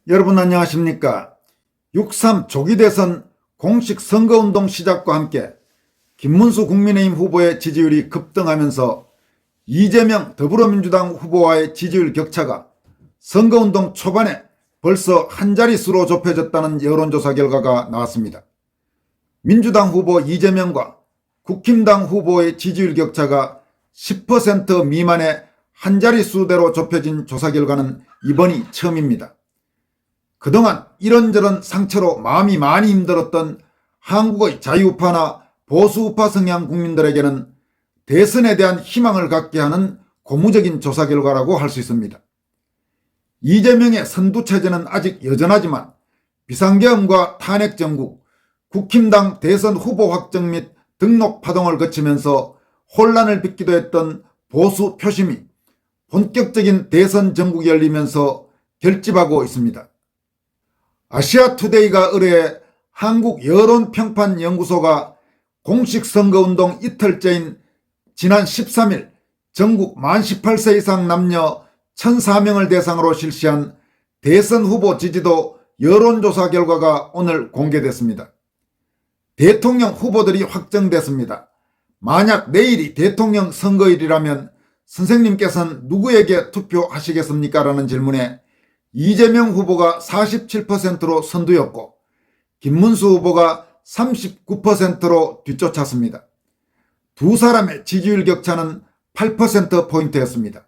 여러분 안녕하십니까? 6.3 조기 대선 공식 선거운동 시작과 함께 김문수 국민의힘 후보의 지지율이 급등하면서 이재명 더불어민주당 후보와의 지지율 격차가 선거운동 초반에 벌써 한 자릿수로 좁혀졌다는 여론조사 결과가 나왔습니다. 민주당 후보 이재명과 국힘당 후보의 지지율 격차가 10% 미만의 한 자릿수대로 좁혀진 조사 결과는 이번이 처음입니다. 그동안 이런저런 상처로 마음이 많이 힘들었던 한국의 자유우파나 보수우파 성향 국민들에게는 대선에 대한 희망을 갖게 하는 고무적인 조사 결과라고 할 수 있습니다. 이재명의 선두체제는 아직 여전하지만 비상계엄과 탄핵정국, 국힘당 대선 후보 확정 및 등록 파동을 거치면서 혼란을 빚기도 했던 보수 표심이 본격적인 대선 전국이 열리면서 결집하고 있습니다. 아시아투데이가 의뢰해 한국여론평판연구소가 공식 선거운동 이틀째인 지난 13일 전국 만 18세 이상 남녀 1,004명을 대상으로 실시한 대선 후보 지지도 여론조사 결과가 오늘 공개됐습니다. 대통령 후보들이 확정됐습니다. 만약 내일이 대통령 선거일이라면 선생님께서는 누구에게 투표하시겠습니까? 라는 질문에 이재명 후보가 47%로 선두였고 김문수 후보가 39%로 뒤쫓았습니다. 두 사람의 지지율 격차는 8%포인트였습니다.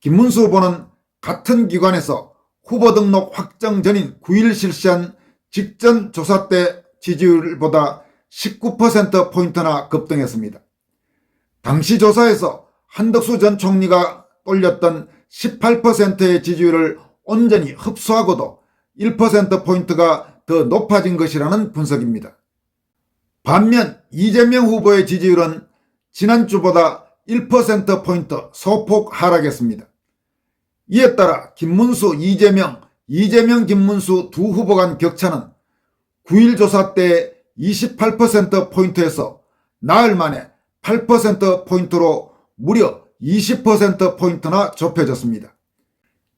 김문수 후보는 같은 기관에서 후보 등록 확정 전인 9일 실시한 직전 조사 때 지지율보다 19%포인트나 급등했습니다. 당시 조사에서 한덕수 전 총리가 올렸던 18%의 지지율을 온전히 흡수하고도 1%포인트가 더 높아진 것이라는 분석입니다. 반면 이재명 후보의 지지율은 지난주보다 1%포인트 소폭 하락했습니다. 이에 따라 김문수, 이재명, 김문수 두 후보 간 격차는 9일 조사 때 28%포인트에서 나흘 만에 8%포인트로 무려 20%포인트나 좁혀졌습니다.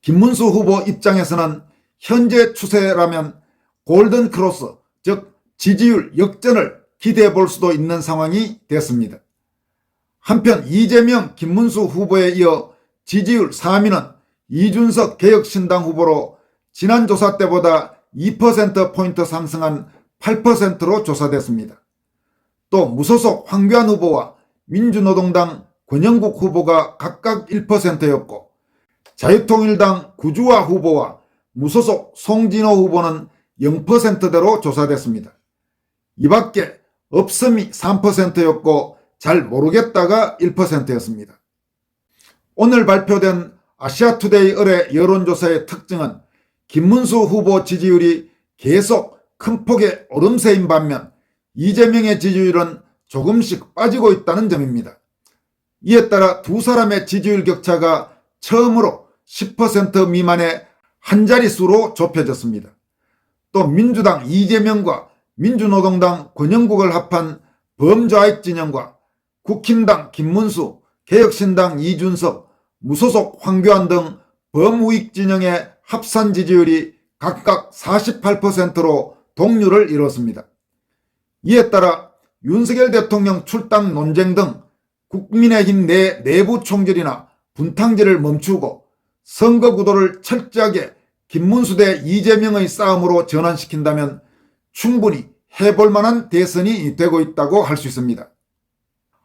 김문수 후보 입장에서는 현재 추세라면 골든크로스, 즉 지지율 역전을 기대해 볼 수도 있는 상황이 됐습니다. 한편 이재명, 김문수 후보에 이어 지지율 3위는 이준석 개혁신당 후보로 지난 조사 때보다 2%포인트 상승한 8%로 조사됐습니다. 또 무소속 황교안 후보와 민주노동당 권영국 후보가 각각 1%였고 자유통일당 구주화 후보와 무소속 송진호 후보는 0%대로 조사됐습니다. 이 밖에 없음이 3%였고 잘 모르겠다가 1%였습니다. 오늘 발표된 아시아투데이 의뢰 여론조사의 특징은 김문수 후보 지지율이 계속 큰 폭의 오름세인 반면 이재명의 지지율은 조금씩 빠지고 있다는 점입니다. 이에 따라 두 사람의 지지율 격차가 처음으로 10% 미만의 한 자릿수로 좁혀졌습니다. 또 민주당 이재명과 민주노동당 권영국을 합한 범좌익 진영과 국힘당 김문수, 개혁신당 이준석, 무소속 황교안 등 범우익 진영의 합산 지지율이 각각 48%로 동률을 이뤘습니다. 이에 따라 윤석열 대통령 출당 논쟁 등 국민의힘 내 내부 총질이나 분탕질을 멈추고 선거 구도를 철저하게 김문수 대 이재명의 싸움으로 전환시킨다면 충분히 해볼 만한 대선이 되고 있다고 할 수 있습니다.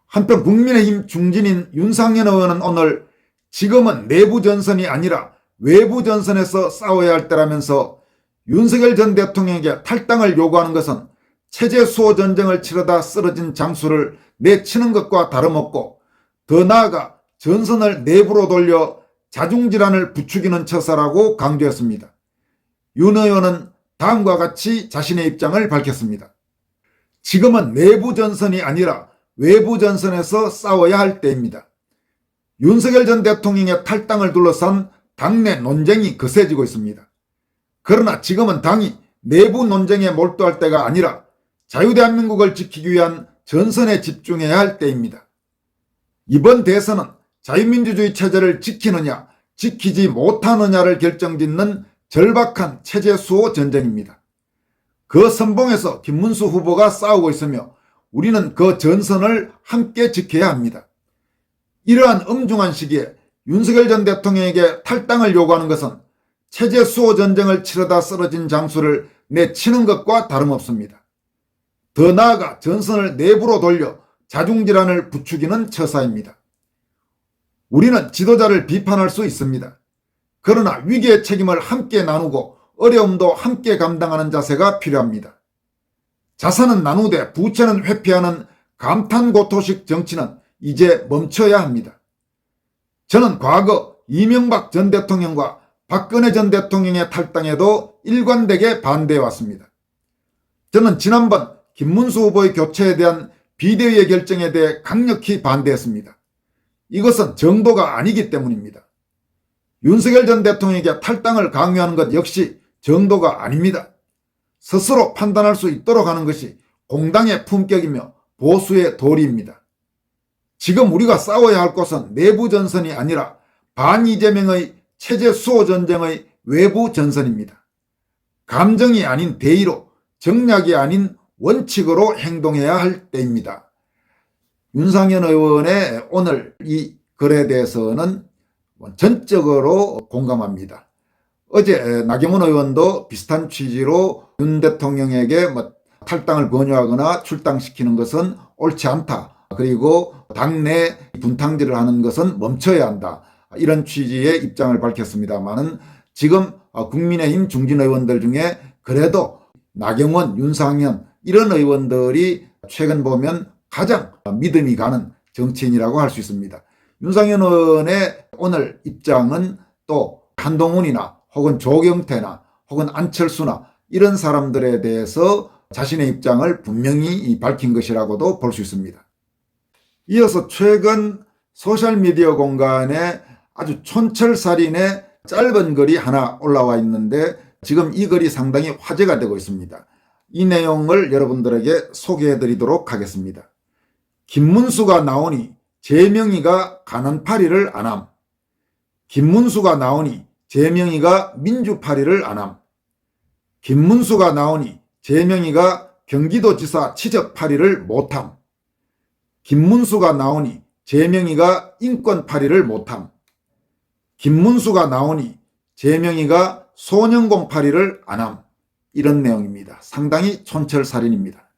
한편 국민의힘 중진인 윤상현 의원은 오늘 지금은 내부 전선이 아니라 외부 전선에서 싸워야 할 때라면서 윤석열 전 대통령에게 탈당을 요구하는 것은 체제 수호 전쟁을 치르다 쓰러진 장수를 내치는 것과 다름없고 더 나아가 전선을 내부로 돌려 자중질환을 부추기는 처사라고 강조했습니다. 윤 의원은 다음과 같이 자신의 입장을 밝혔습니다. 지금은 내부 전선이 아니라 외부 전선에서 싸워야 할 때입니다. 윤석열 전 대통령의 탈당을 둘러싼 당내 논쟁이 거세지고 있습니다. 그러나 지금은 당이 내부 논쟁에 몰두할 때가 아니라 자유대한민국을 지키기 위한 전선에 집중해야 할 때입니다. 이번 대선은 자유민주주의 체제를 지키느냐 지키지 못하느냐를 결정짓는 절박한 체제 수호 전쟁입니다. 그 선봉에서 김문수 후보가 싸우고 있으며 우리는 그 전선을 함께 지켜야 합니다. 이러한 엄중한 시기에 윤석열 전 대통령에게 탈당을 요구하는 것은 체제 수호 전쟁을 치르다 쓰러진 장수를 내치는 것과 다름없습니다. 더 나아가 전선을 내부로 돌려 자중질환을 부추기는 처사입니다. 우리는 지도자를 비판할 수 있습니다. 그러나 위기의 책임을 함께 나누고 어려움도 함께 감당하는 자세가 필요합니다. 자산은 나누되 부채는 회피하는 감탄고토식 정치는 이제 멈춰야 합니다. 저는 과거 이명박 전 대통령과 박근혜 전 대통령의 탈당에도 일관되게 반대해왔습니다. 저는 지난번 김문수 후보의 교체에 대한 비대위의 결정에 대해 강력히 반대했습니다. 이것은 정도가 아니기 때문입니다. 윤석열 전 대통령에게 탈당을 강요하는 것 역시 정도가 아닙니다. 스스로 판단할 수 있도록 하는 것이 공당의 품격이며 보수의 도리입니다. 지금 우리가 싸워야 할 것은 내부 전선이 아니라 반이재명의 체제 수호 전쟁의 외부 전선입니다. 감정이 아닌 대의로, 정략이 아닌 원칙으로 행동해야 할 때입니다. 윤상현 의원의 오늘 이 글에 대해서는 전적으로 공감합니다. 어제 나경원 의원도 비슷한 취지로 윤 대통령에게 탈당을 권유하거나 출당시키는 것은 옳지 않다. 그리고 당내 분탕질을 하는 것은 멈춰야 한다. 이런 취지의 입장을 밝혔습니다만은 지금 국민의힘 중진 의원들 중에 그래도 나경원, 윤상현 이런 의원들이 최근 보면 가장 믿음이 가는 정치인이라고 할 수 있습니다. 윤상현 의원의 오늘 입장은 또 한동훈이나 혹은 조경태나 혹은 안철수나 이런 사람들에 대해서 자신의 입장을 분명히 밝힌 것이라고도 볼 수 있습니다. 이어서 최근 소셜미디어 공간에 아주 촌철살인의 짧은 글이 하나 올라와 있는데 지금 이 글이 상당히 화제가 되고 있습니다. 이 내용을 여러분들에게 소개해 드리도록 하겠습니다. 김문수가 나오니 재명이가 가난파리를 안함. 김문수가 나오니 재명이가 민주파리를 안함. 김문수가 나오니 재명이가 경기도지사 치적파리를 못함. 김문수가 나오니 재명이가 인권파리를 못함. 김문수가 나오니 재명이가 소년공파리를 안함. 이런 내용입니다. 상당히 촌철살인입니다.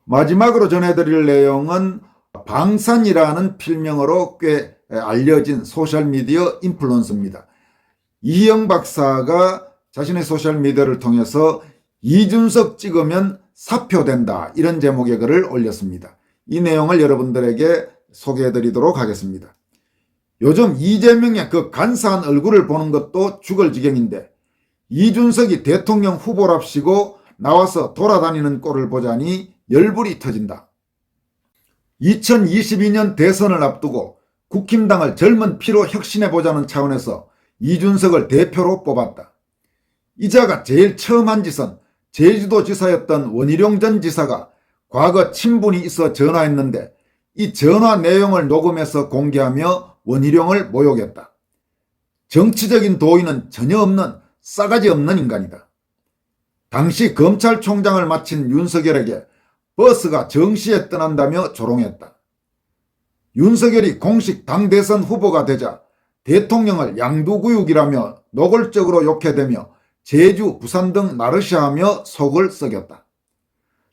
마지막으로 전해드릴 내용은 방산이라는 필명으로 꽤 알려진 소셜미디어 인플루언서입니다. 이희영 박사가 자신의 소셜미디어를 통해서 이준석 찍으면 사표된다 이런 제목의 글을 올렸습니다. 이 내용을 여러분들에게 소개해드리도록 하겠습니다. 요즘 이재명의 그 간사한 얼굴을 보는 것도 죽을 지경인데 이준석이 대통령 후보랍시고 나와서 돌아다니는 꼴을 보자니 열불이 터진다. 2022년 대선을 앞두고 국힘당을 젊은 피로 혁신해보자는 차원에서 이준석을 대표로 뽑았다. 이자가 제일 처음 한 짓은 제주도지사였던 원희룡 전 지사가 과거 친분이 있어 전화했는데 이 전화 내용을 녹음해서 공개하며 원희룡을 모욕했다. 정치적인 도의는 전혀 없는 싸가지 없는 인간이다. 당시 검찰총장을 마친 윤석열에게 버스가 정시에 떠난다며 조롱했다. 윤석열이 공식 당대선 후보가 되자 대통령을 양두구육이라며 노골적으로 욕해대며 제주, 부산 등 나르시아하며 속을 썩였다.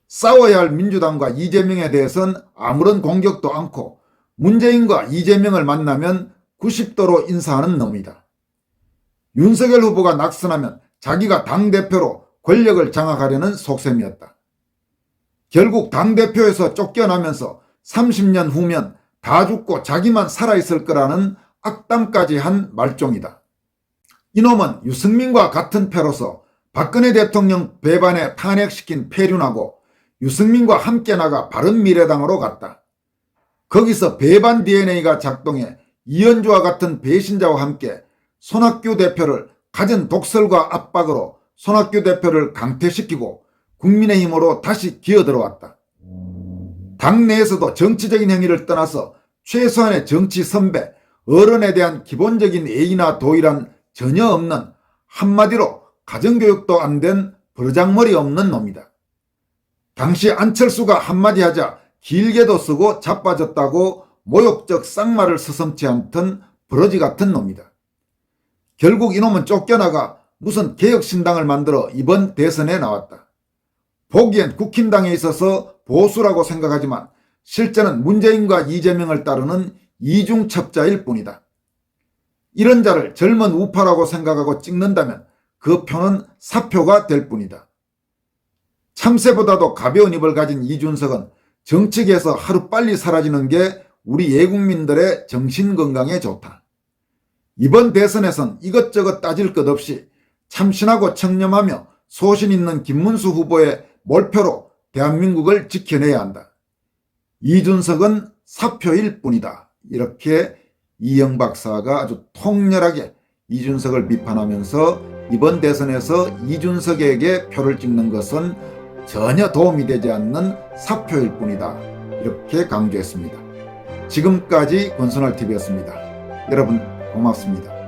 싸워야 할 민주당과 이재명에 대해선 아무런 공격도 않고 문재인과 이재명을 만나면 90도로 인사하는 놈이다. 윤석열 후보가 낙선하면 자기가 당대표로 권력을 장악하려는 속셈이었다. 결국 당대표에서 쫓겨나면서 30년 후면 다 죽고 자기만 살아있을 거라는 악담까지 한 말종이다. 이놈은 유승민과 같은 패로서 박근혜 대통령 배반에 탄핵시킨 폐륜하고 유승민과 함께 나가 바른미래당으로 갔다. 거기서 배반 DNA가 작동해 이현주와 같은 배신자와 함께 손학규 대표를 갖은 독설과 압박으로 손학규 대표를 강퇴시키고 국민의힘으로 다시 기어들어왔다. 당내에서도 정치적인 행위를 떠나서 최소한의 정치 선배, 어른에 대한 기본적인 예의나 도의란 전혀 없는 한마디로 가정교육도 안 된 버르장머리 없는 놈이다. 당시 안철수가 한마디 하자 길게도 쓰고 자빠졌다고 모욕적 쌍말을 서슴지 않던 버러지 같은 놈이다. 결국 이놈은 쫓겨나가 무슨 개혁신당을 만들어 이번 대선에 나왔다. 보기엔 국힘당에 있어서 보수라고 생각하지만 실제는 문재인과 이재명을 따르는 이중첩자일 뿐이다. 이런 자를 젊은 우파라고 생각하고 찍는다면 그 표는 사표가 될 뿐이다. 참새보다도 가벼운 입을 가진 이준석은 정치계에서 하루빨리 사라지는 게 우리 예국민들의 정신건강에 좋다. 이번 대선에선 이것저것 따질 것 없이 참신하고 청렴하며 소신 있는 김문수 후보의 몰표로 대한민국을 지켜내야 한다. 이준석은 사표일 뿐이다. 이렇게 이영 박사가 아주 통렬하게 이준석을 비판하면서 이번 대선에서 이준석에게 표를 찍는 것은 전혀 도움이 되지 않는 사표일 뿐이다. 이렇게 강조했습니다. 지금까지 권순할TV였습니다. 여러분 고맙습니다.